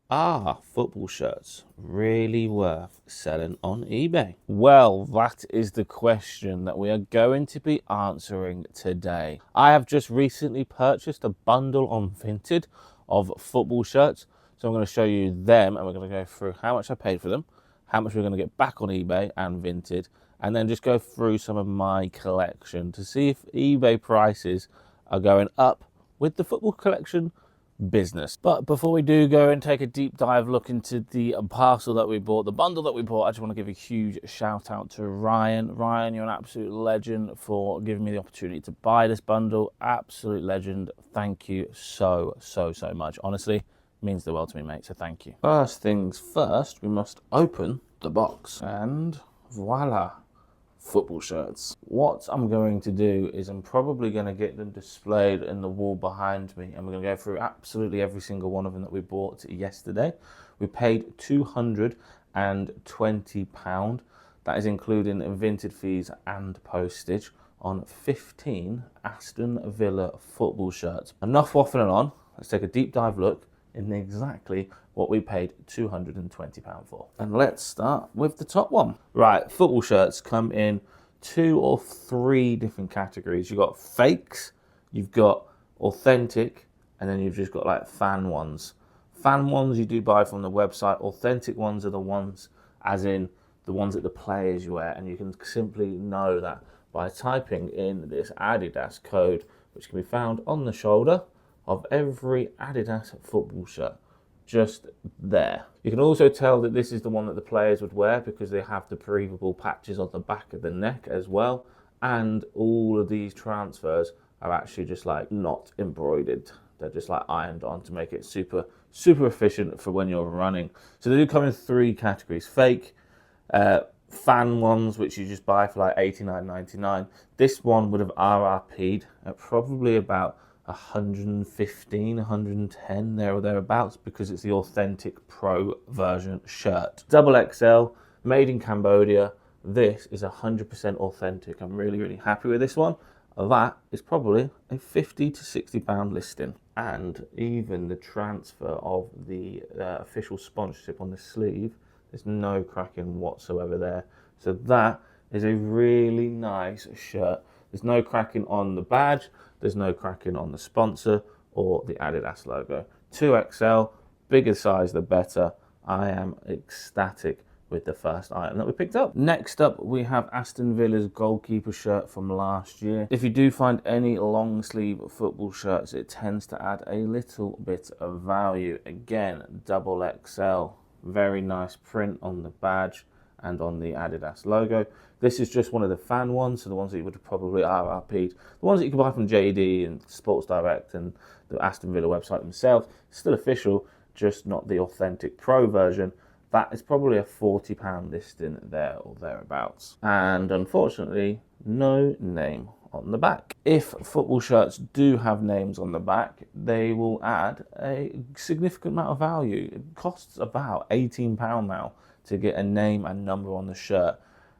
Are football shirts really worth selling on eBay? Well, that is the question that we are going to be answering today. I have just recently purchased a bundle on Vinted of football shirts. So I'm going to show you them and we're going to go through how much I paid for them, how much we're going to get back on eBay and Vinted, and then just go through some of my collection to see if eBay prices are going up with the football collection business. But before we do go and take a deep dive look into the parcel that we bought, the bundle that we bought, I just want to give a huge shout out to Ryan. Ryan, you're an absolute legend for giving me the opportunity to buy this bundle. Absolute legend. Thank you so much. Honestly, it means the world to me, mate. So thank you. First things first, we must open the box and voila. Football shirts. What I'm going to do is I'm probably going to get them displayed in the wall behind me, and we're going to go through absolutely every single one of them that we bought yesterday. We paid £220. That is including Vinted fees and postage on 15 Aston Villa football shirts. Enough waffling on. Let's take a deep dive look in exactly what we paid £220 for. And let's start with the top one. Right, football shirts come in 2 or 3 different categories. You've got fakes, you've got authentic, and then you've just got like fan ones. Fan ones you do buy from the website. Authentic ones are the ones, as in the ones that the players wear, and you can simply know that by typing in this Adidas code, which can be found on the shoulder of every Adidas football shirt, just there. You can also tell that this is the one that the players would wear because they have the breathable patches on the back of the neck as well, and all of these transfers are actually just like not embroidered. They're just like ironed on to make it super efficient for when you're running. So they do come in 3 categories: fake, fan ones, which you just buy for like $89.99. This one would have RRP'd at probably about 115, 110 there or thereabouts, because it's the authentic pro version shirt. Double XL, made in Cambodia. This is 100% authentic. I'm really happy with this one. That is probably a £50 to £60 listing. And even the transfer of the official sponsorship on the sleeve, there's no cracking whatsoever there. So that is a really nice shirt. There's no cracking on the badge, there's no cracking on the sponsor or the Adidas logo. 2XL, bigger size the better. I am ecstatic with the first item that we picked up. Next up, we have Aston Villa's goalkeeper shirt from last year. If you do find any long sleeve football shirts, it tends to add a little bit of value. Again, double XL, very nice print on the badge and on the Adidas logo. This is just one of the fan ones, so the ones that you would have probably RRP'd. The ones that you can buy from JD and Sports Direct and the Aston Villa website themselves, still official, just not the authentic pro version. That is probably a £40 listing there or thereabouts. And unfortunately, no name on the back. If football shirts do have names on the back, they will add a significant amount of value. It costs about £18 now to get a name and number on the shirt.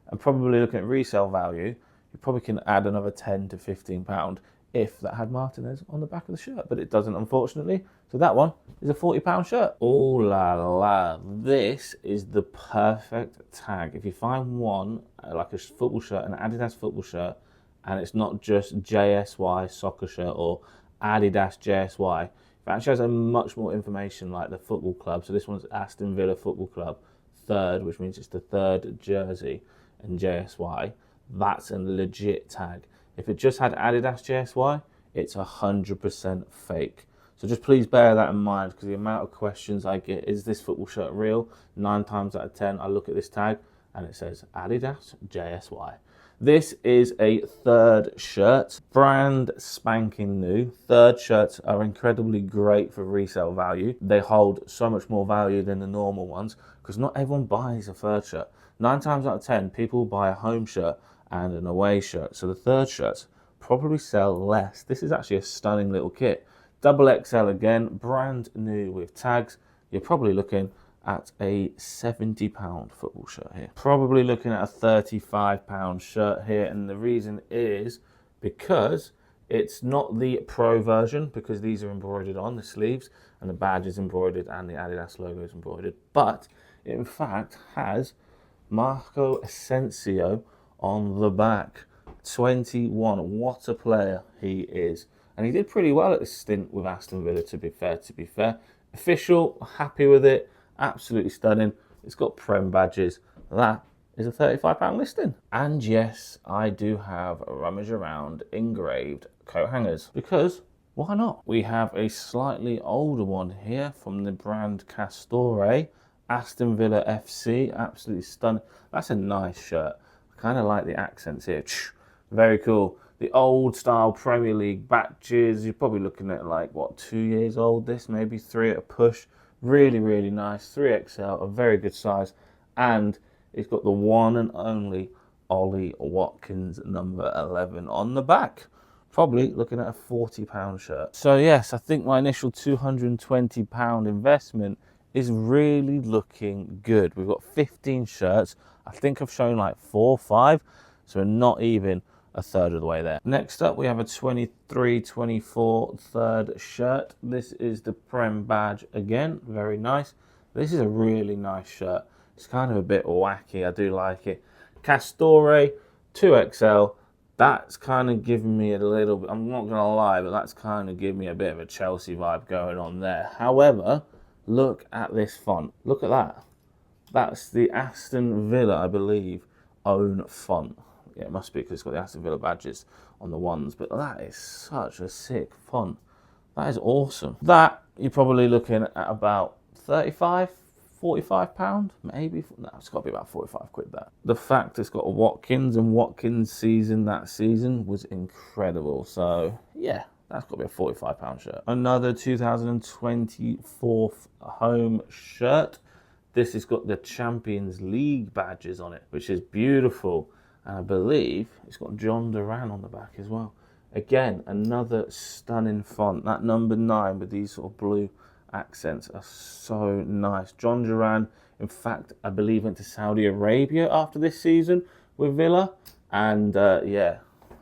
And probably looking at resale value, you probably can add another £10 to £15 if that had Martinez on the back of the shirt, but it doesn't, unfortunately. So that one is a £40 shirt. Oh la la, this is the perfect tag. If you find one, like a football shirt, an Adidas football shirt, and it's not just JSY soccer shirt or Adidas JSY, it actually has a much more information like the football club. So this one's Aston Villa Football Club, 3rd, which means it's the 3rd jersey, and JSY, that's a legit tag. If it just had Adidas JSY, it's 100% fake. So just please bear that in mind, because the amount of questions I get, is this football shirt real? 9 times out of 10, I look at this tag and it says Adidas JSY. This is a 3rd shirt, brand spanking new. 3rd shirts are incredibly great for resale value. They hold so much more value than the normal ones, because not everyone buys a 3rd shirt. 9 times out of 10, people buy a home shirt and an away shirt. So the 3rd shirts probably sell less. This is actually a stunning little kit. Double XL again, brand new with tags. You're probably looking at a £70 football shirt here. Probably looking at a £35 shirt here. And the reason is because It's not the Pro version because these are embroidered on the sleeves and the badge is embroidered and the Adidas logo is embroidered, but it in fact has Marco Asensio on the back. 21, what a player he is. And he did pretty well at this stint with Aston Villa, to be fair. Official, happy with it, absolutely stunning. It's got Prem badges. That is a £35 listing. And yes, I do have a rummage around engraved coat hangers because why not? We have a slightly older one here from the brand Castore, Aston Villa FC, absolutely stunning. That's a nice shirt. I kind of like the accents here. Very cool. The old style Premier League badges, you're probably looking at like, what, 2 years old this, maybe 3 at a push. Really, really nice. 3XL, a very good size. And it's got the one and only Ollie Watkins number 11 on the back. Probably looking at a £40 shirt. So yes, I think my initial £220 investment is really looking good. We've got 15 shirts. I think I've shown like 4 or 5, so we're not even a third of the way there. Next up, we have a 23-24 third shirt. This is the Prem badge again, very nice. This is a really nice shirt. It's kind of a bit wacky, I do like it. Castore, 2XL. That's kind of giving me a little bit, I'm not gonna lie, but that's kind of giving me a bit of a Chelsea vibe going on there. However, look at this font. Look at that. That's the Aston Villa, I believe, own font. Yeah, it must be because it's got the Aston Villa badges on the ones, but that is such a sick font. That is awesome. That, you're probably looking at about 35, 45 pound, maybe. No, it's got to be about 45 quid there. The fact it's got a Watkins and Watkins season that season was incredible. So, yeah, that's got to be a £45 shirt. Another 2024 home shirt. This has got the Champions League badges on it, which is beautiful. And I believe it's got John Duran on the back as well. Again, another stunning font. That number 9 with these sort of blue accents are so nice. John Duran, in fact, I believe went to Saudi Arabia after this season with Villa. And yeah,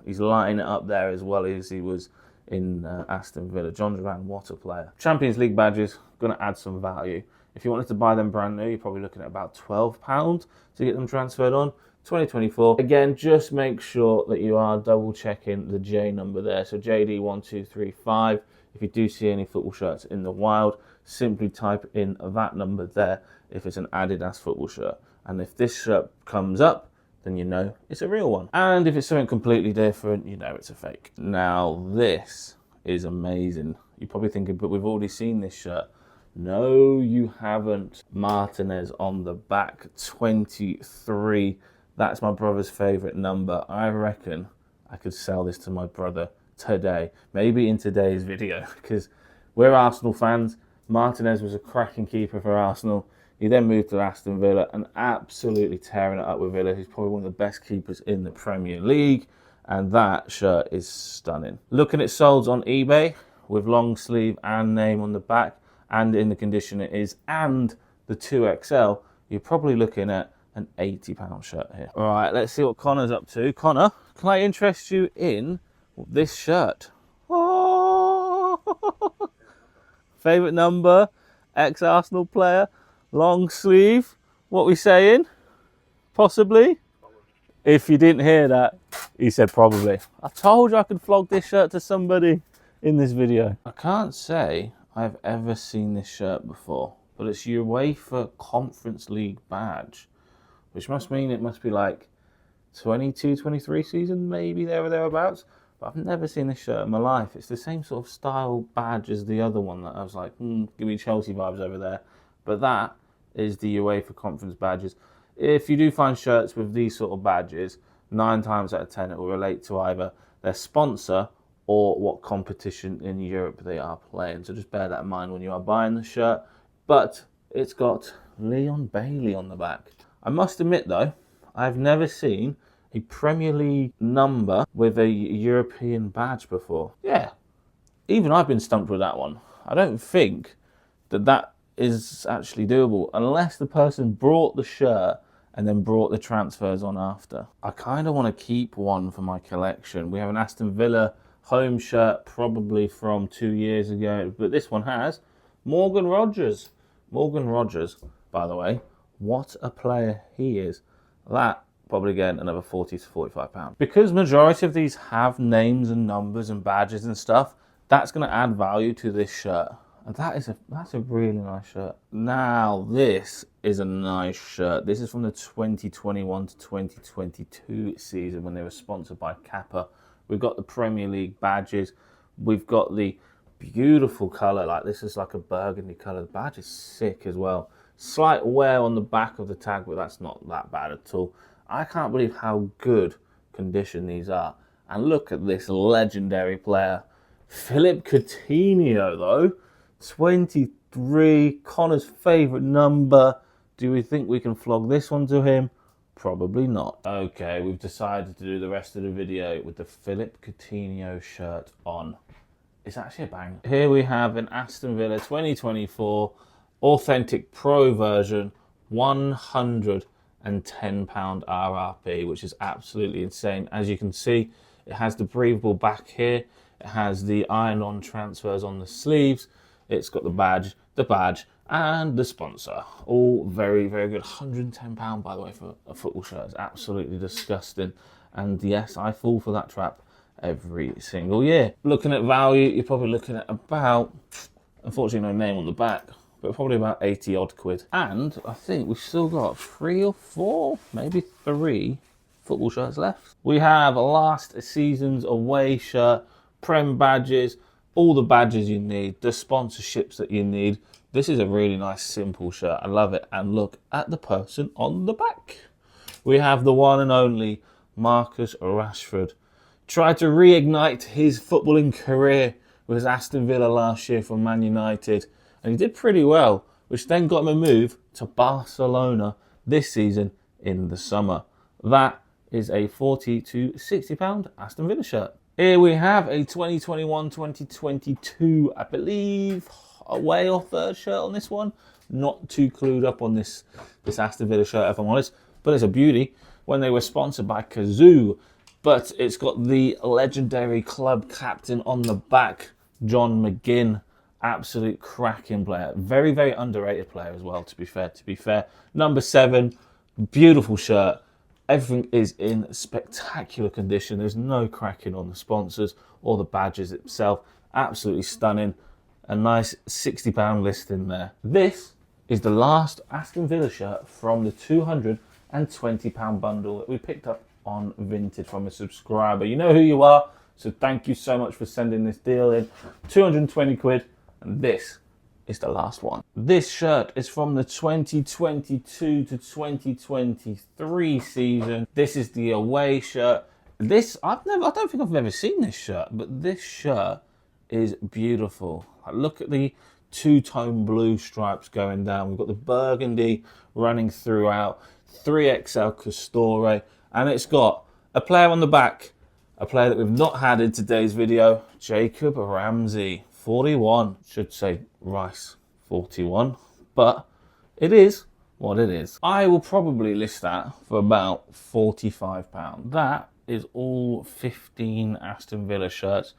he's lighting it up there as well as he was in Aston Villa. John Duran, what a player. Champions League badges, going to add some value. If you wanted to buy them brand new, you're probably looking at about £12 to get them transferred on. 2024. Again, just make sure that you are double checking the J number there. So JD1235. If you do see any football shirts in the wild, simply type in that number there if it's an Adidas football shirt. And if this shirt comes up, then you know it's a real one. And if it's something completely different, you know it's a fake. Now, this is amazing. You're probably thinking, but we've already seen this shirt. No, you haven't. Martinez on the back, 23. That's my brother's favourite number. I reckon I could sell this to my brother today, maybe in today's video, because we're Arsenal fans. Martinez was a cracking keeper for Arsenal. He then moved to Aston Villa and absolutely tearing it up with Villa. He's probably one of the best keepers in the Premier League, and that shirt is stunning. Looking at solds on eBay with long sleeve and name on the back, and in the condition it is, and the 2XL, you're probably looking at an £80 shirt here. All right, let's see what Connor's up to. Connor, can I interest you in this shirt? Oh! Favourite number, ex-Arsenal player, long sleeve. What we saying? Possibly? If you didn't hear that, he said probably. I told you I could flog this shirt to somebody in this video. I can't say I've ever seen this shirt before, but it's UEFA Conference League badge, which must mean it must be like 22-23 season, maybe there or thereabouts. But I've never seen this shirt in my life. It's the same sort of style badge as the other one that I was like, give me Chelsea vibes over there. But that is the UEFA Conference badges. If you do find shirts with these sort of badges, 9 times out of 10 it will relate to either their sponsor or what competition in Europe they are playing. So just bear that in mind when you are buying the shirt. But it's got Leon Bailey on the back. I must admit though, I've never seen a Premier League number with a European badge before. Yeah, even I've been stumped with that one. I don't think that is actually doable unless the person brought the shirt and then brought the transfers on after. I kind of want to keep one for my collection. We have an Aston Villa home shirt probably from 2 years ago, but this one has Morgan Rogers. Morgan Rogers, by the way, what a player he is. That probably again another 40 to 45 pounds. Because majority of these have names and numbers and badges and stuff, that's going to add value to this shirt. And that's a really nice shirt. Now, this is a nice shirt. This is from the 2021 to 2022 season when they were sponsored by Kappa. We've got the Premier League badges. We've got the beautiful colour. Like, this is like a burgundy colour. The badge is sick as well. Slight wear on the back of the tag, but that's not that bad at all. I can't believe how good condition these are. And look at this legendary player. Philip Coutinho, though. 23, Connor's favourite number. Do we think we can flog this one to him? Probably not. Okay, we've decided to do the rest of the video with the Philip Coutinho shirt on. It's actually a bang. Here we have an Aston Villa 2024 authentic pro version, £110 RRP, which is absolutely insane. As you can see, it has the breathable back here. It has the iron-on transfers on the sleeves. It's got the badge, and the sponsor. All very, very good. £110, by the way, for a football shirt. It's absolutely disgusting. And yes, I fall for that trap every single year. Looking at value, you're probably looking at about, unfortunately no name on the back, but probably about 80 odd quid. And I think we've still got 3 or 4, maybe 3 football shirts left. We have last season's away shirt, Prem badges, all the badges you need, the sponsorships that you need. This is a really nice, simple shirt. I love it. And look at the person on the back. We have the one and only Marcus Rashford. Tried to reignite his footballing career with Aston Villa last year from Man United. And he did pretty well, which then got him a move to Barcelona this season in the summer. That is a £40 to £60 Aston Villa shirt. Here we have a 2021-2022, I believe, away or third shirt on this one. Not too clued up on this Aston Villa shirt, if I'm honest, but it's a beauty. When they were sponsored by Kazoo, but it's got the legendary club captain on the back, John McGinn. Absolute cracking player. Very, very underrated player as well, to be fair. Number 7, beautiful shirt. Everything is in spectacular condition. There's no cracking on the sponsors or the badges itself. Absolutely stunning. A nice £60 listing there. This is the last Aston Villa shirt from the £220 bundle that we picked up on Vinted from a subscriber. You know who you are, so thank you so much for sending this deal in. 220 quid, and this is the last one. This shirt is from the 2022 to 2023 season. This is the away shirt. This, I don't think I've ever seen this shirt, but this shirt is beautiful. Look at the two-tone blue stripes going down. We've got the burgundy running throughout, 3XL Castore, and it's got a player on the back, a player that we've not had in today's video, Jacob Ramsey, 41. Should say Rice, 41, but it is what it is. I will probably list that for about £45. That is all 15 Aston Villa shirts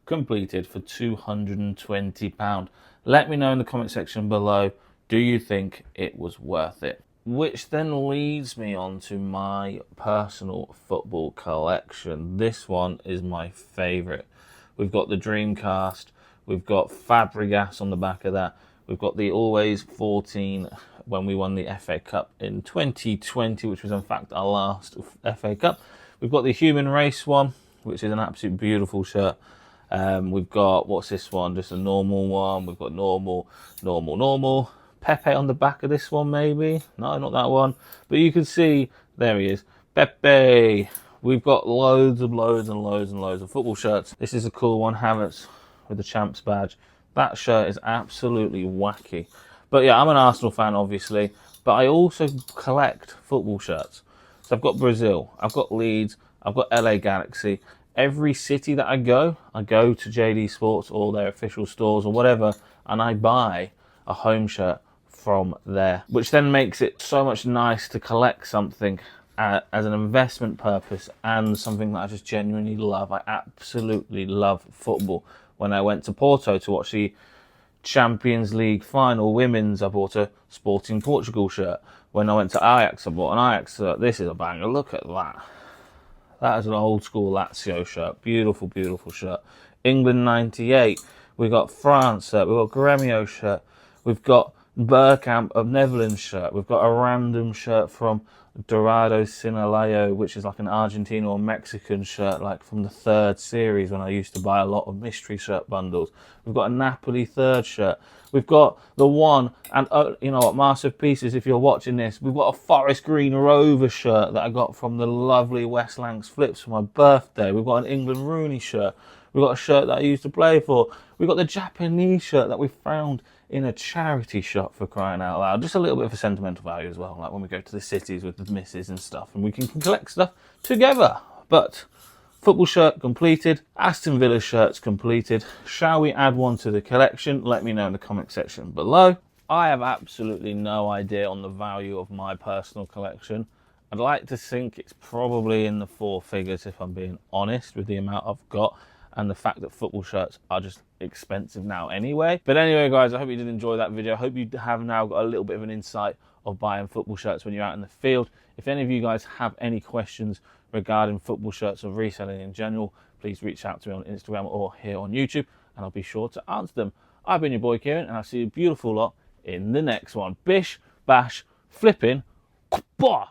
completed for £220. Let me know in the comment section below, do you think it was worth it? Which then leads me on to my personal football collection. This one is my favourite. We've got the Dreamcast, we've got Fabregas on the back of that, we've got the Always 14 when we won the FA Cup in 2020, which was in fact our last FA Cup. We've got the Human Race one, which is an absolute beautiful shirt. We've got, what's this one? Just a normal one. We've got normal. Pepe on the back of this one, maybe. No, not that one. But you can see, there he is. Pepe. We've got loads of football shirts. This is a cool one, Havertz with the Champs badge. That shirt is absolutely wacky. But yeah, I'm an Arsenal fan, obviously. But I also collect football shirts. So I've got Brazil, I've got Leeds, I've got LA Galaxy. Every city that I go to JD Sports or their official stores or whatever, and I buy a home shirt from there, which then makes it so much nice to collect something as an investment purpose and something that I just genuinely love. I absolutely love football. When I went to Porto to watch the Champions League final women's, I bought a Sporting Portugal shirt. When I went to Ajax, I bought an Ajax shirt. This is a banger. Look at that. That is an old school Lazio shirt. Beautiful, beautiful shirt. England 98. We've got France shirt. We've got Gremio shirt. We've got Bergkamp of Netherlands shirt. We've got a random shirt from Dorado Sinalayo, which is like an Argentine or Mexican shirt, like from the third series when I used to buy a lot of mystery shirt bundles. We've got a Napoli third shirt. We've got the one, and you know what, massive pieces, if you're watching this, we've got a Forest Green Rover shirt that I got from the lovely West Lancs Flips for my birthday. We've got an England Rooney shirt. We've got a shirt that I used to play for. We've got the Japanese shirt that we found in a charity shop, for crying out loud. Just a little bit of a sentimental value as well, like when we go to the cities with the missus and stuff, and we can collect stuff together. But football shirt completed, Aston Villa shirts completed. Shall we add one to the collection? Let me know in the comment section below. I have absolutely no idea on the value of my personal collection. I'd like to think it's probably in the 4 figures, if I'm being honest, with the amount I've got and the fact that football shirts are just expensive now anyway. But anyway, guys, I hope you did enjoy that video. I hope you have now got a little bit of an insight of buying football shirts when you're out in the field. If any of you guys have any questions regarding football shirts or reselling in general, please reach out to me on Instagram or here on YouTube, and I'll be sure to answer them. I've been your boy Kieran, and I'll see you beautiful lot in the next one. Bish, bash, flipping, bosh!